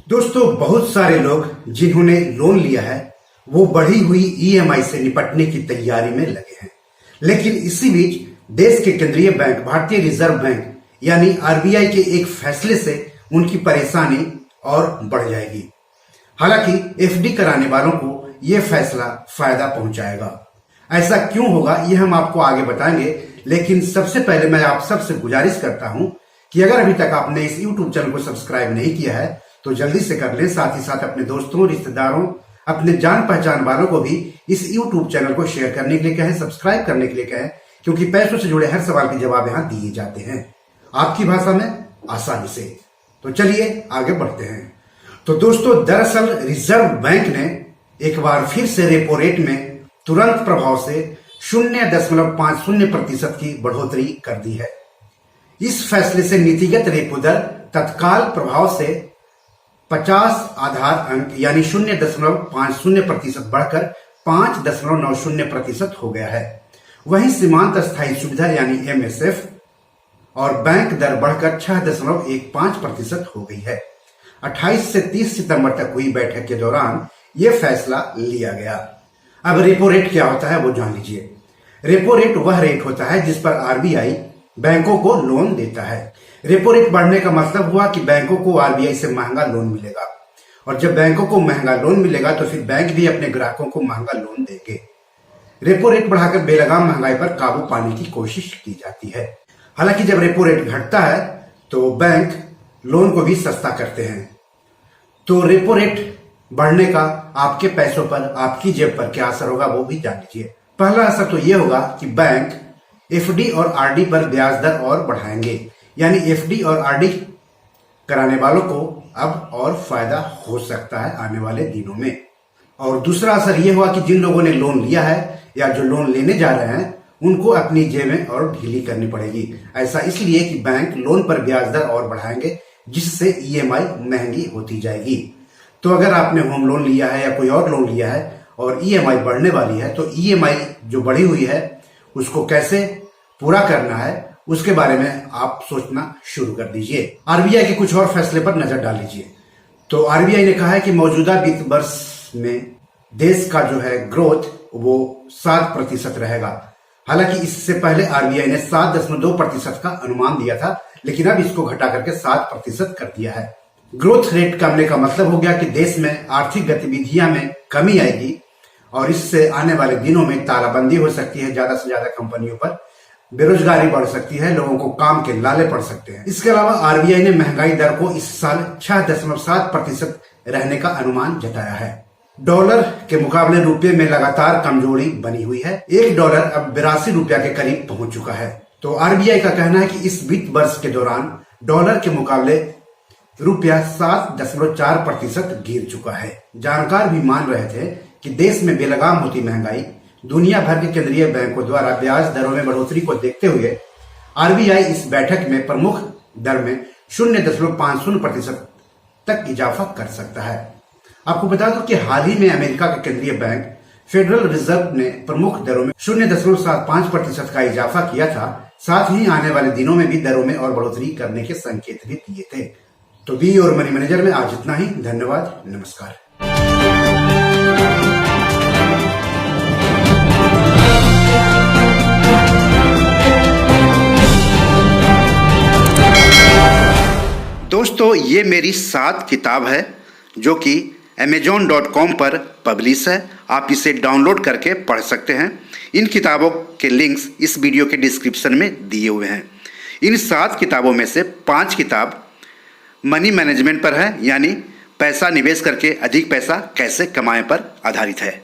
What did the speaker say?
दोस्तों, बहुत सारे लोग जिन्होंने लोन लिया है वो बढ़ी हुई ईएमआई से निपटने की तैयारी में लगे हैं। लेकिन इसी बीच देश के केंद्रीय बैंक भारतीय रिजर्व बैंक यानी आरबीआई के एक फैसले से उनकी परेशानी और बढ़ जाएगी। हालांकि एफडी कराने वालों को यह फैसला फायदा पहुंचाएगा। ऐसा क्यों होगा यह हम आपको आगे बताएंगे, लेकिन सबसे पहले मैं आप सबसे गुजारिश करता हूं कि अगर अभी तक आपने इस यूट्यूब चैनल को सब्सक्राइब नहीं किया है तो जल्दी से कर लें। साथ ही साथ अपने दोस्तों, रिश्तेदारों, अपने जान पहचान वालों को भी इस यूट्यूब चैनल को शेयर करने के लिए कहें, सब्सक्राइब करने के लिए कहें, क्योंकि पैसों से जुड़े हर सवाल के जवाब यहाँ दिए जाते हैं आपकी भाषा में आसानी से। तो चलिए आगे बढ़ते हैं। तो दोस्तों, दरअसल रिजर्व बैंक ने एक बार फिर से रेपो रेट में तुरंत प्रभाव से 0.50% की बढ़ोतरी कर दी है। इस फैसले से नीतिगत रेपो दर तत्काल प्रभाव से 50 आधार अंक यानी 0.50% बढ़कर 5.90% हो गया है। वहीं सीमांत स्थायी सुविधा यानी एमएसएफ और बैंक दर बढ़कर 6.15% हो गई है। 28 से 30 सितंबर तक हुई बैठक के दौरान यह फैसला लिया गया। अब रेपो रेट क्या होता है वो जान लीजिए। रेपो रेट वह रेट होता है जिस पर आरबीआई बैंकों को लोन देता है। रेपो रेट बढ़ने का मतलब हुआ कि बैंकों को आरबीआई से महंगा लोन मिलेगा, और जब बैंकों को महंगा लोन मिलेगा तो फिर बैंक भी अपने ग्राहकों को महंगा लोन देंगे। रेपो रेट बढ़ाकर बेलगाम महंगाई पर काबू पाने की कोशिश की जाती है। हालांकि जब रेपो रेट घटता है तो बैंक लोन को भी सस्ता करते हैं। तो रेपो रेट बढ़ने का आपके पैसों पर, आपकी जेब पर क्या असर होगा वो भी जान लीजिए। पहला असर तो यह होगा कि बैंक एफडी और आरडी पर ब्याज दर और बढ़ाएंगे, यानी एफडी और आरडी कराने वालों को अब और फायदा हो सकता है आने वाले दिनों में। और दूसरा असर यह हुआ कि जिन लोगों ने लोन लिया है या जो लोन लेने जा रहे हैं उनको अपनी जेबें और ढीली करनी पड़ेगी। ऐसा इसलिए कि बैंक लोन पर ब्याज दर और बढ़ाएंगे, जिससे ईएमआई महंगी होती जाएगी। तो अगर आपने होम लोन लिया है या कोई और लोन लिया है और ईएमआई बढ़ने वाली है तो ईएमआई जो बढ़ी हुई है उसको कैसे पूरा करना है उसके बारे में आप सोचना शुरू कर दीजिए। आरबीआई के कुछ और फैसले पर नजर डाल लीजिए। तो आरबीआई ने कहा है कि मौजूदा वित्त वर्ष में देश का जो है ग्रोथ वो 7% रहेगा। हालांकि इससे पहले आरबीआई ने 7.2% का अनुमान दिया था, लेकिन अब इसको घटा करके 7% कर दिया है। ग्रोथ रेट कमने का मतलब हो गया कि देश में आर्थिक गतिविधियां में कमी आएगी और इससे आने वाले दिनों में तालाबंदी हो सकती है, ज्यादा से ज्यादा कंपनियों पर बेरोजगारी बढ़ सकती है, लोगों को काम के लाले पड़ सकते हैं। इसके अलावा आरबीआई ने महंगाई दर को इस साल 6.7% रहने का अनुमान जताया है। डॉलर के मुकाबले रुपये में लगातार कमजोरी बनी हुई है। $1 अब 82 रुपया के करीब पहुंच चुका है। तो आरबीआई का कहना है कि इस वित्त वर्ष के दौरान डॉलर के मुकाबले रुपया 7.4% गिर चुका है। जानकार भी मान रहे थे कि देश में बेलगाम होती महंगाई, दुनिया भर के केंद्रीय बैंकों द्वारा ब्याज दरों में बढ़ोतरी को देखते हुए आरबीआई इस बैठक में प्रमुख दर में 0.50% तक इजाफा कर सकता है। आपको बता दो कि हाल ही में अमेरिका का केंद्रीय बैंक फेडरल रिजर्व ने प्रमुख दरों में 0.75% का इजाफा किया था। साथ ही आने वाले दिनों में भी दरों में और बढ़ोतरी करने के संकेत भी दिए थे। तो बी और मनी मैनेजर में आज इतना ही। धन्यवाद, नमस्कार। दोस्तों, ये मेरी 7 किताब है जो कि amazon.com पर पब्लिश है। आप इसे डाउनलोड करके पढ़ सकते हैं। इन किताबों के लिंक्स इस वीडियो के डिस्क्रिप्शन में दिए हुए हैं। इन 7 किताबों में से 5 किताब मनी मैनेजमेंट पर है, यानी पैसा निवेश करके अधिक पैसा कैसे कमाएं पर आधारित है।